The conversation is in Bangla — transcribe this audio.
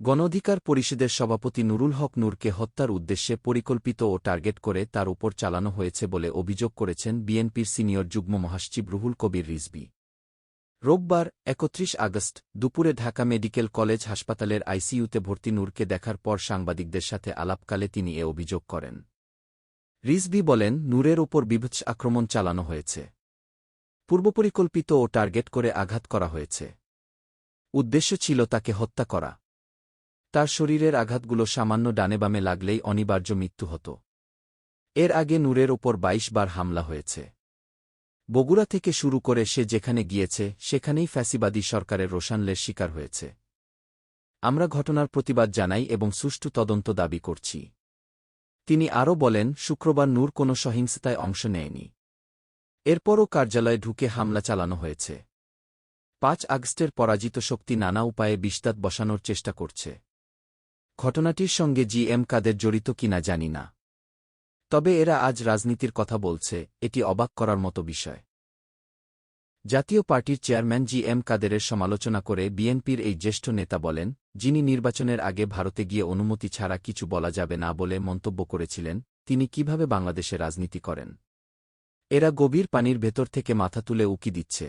গণ অধিকার পরিষদের সভাপতি নুরুল হক নূরকে হত্যার উদ্দেশ্যে পরিকল্পিত ও টার্গেট করে তার উপর চালানো হয়েছে বলে অভিযোগ করেছেন বিএনপির সিনিয়র যুগ্ম মহাসচিব রুহুল কবির রিজভী। রোববার ৩১ আগস্ট দুপুরে ঢাকা মেডিকেল কলেজ হাসপাতালের আইসিইউতে ভর্তি নূরকে দেখার পর সাংবাদিকদের সাথে আলাপকালে তিনি এ অভিযোগ করেন। রিজভী বলেন, নূরের ওপর বিভৎস আক্রমণ চালানো হয়েছে। পূর্বপরিকল্পিত ও টার্গেট করে আঘাত করা হয়েছে। উদ্দেশ্য ছিল তাকে হত্যা করা। তার শরীরের আঘাতগুলো সামান্য ডানে বামে লাগলেই অনিবার্য মৃত্যু হতো। এর আগে নূরের ওপর ২২ বার হামলা হয়েছে। বগুড়া থেকে শুরু করে সে যেখানে গিয়েছে সেখানেই ফ্যাসিবাদী সরকারের রোষানলের শিকার হয়েছে। আমরা ঘটনার প্রতিবাদ জানাই এবং সুষ্ঠু তদন্ত দাবি করছি। তিনি আরও বলেন, শুক্রবার নূর কোনো সহিংসতায় অংশ নেয়নি। এরপরও কার্যালয়ে ঢুকে হামলা চালানো হয়েছে। ৫ আগস্টের পরাজিত শক্তি নানা উপায়ে বিস্তার বসানোর চেষ্টা করছে। ঘটনাটির সঙ্গে জি.এম. কাদের জড়িত কিনা জানি না। তবে এরা আজ রাজনীতির কথা বলছে, এটি অবাক করার মতো বিষয়। জাতীয় পার্টির চেয়ারম্যান জি.এম. কাদেরের সমালোচনা করে বিএনপির এই জ্যেষ্ঠ নেতা বলেন, যিনি নির্বাচনের আগে ভারতে গিয়ে অনুমতি ছাড়া কিছু বলা যাবে না বলে মন্তব্য করেছিলেন, তিনি কিভাবে বাংলাদেশে রাজনীতি করেন? এরা গভীর পানির ভেতর থেকে মাথা তুলে উকি দিচ্ছে।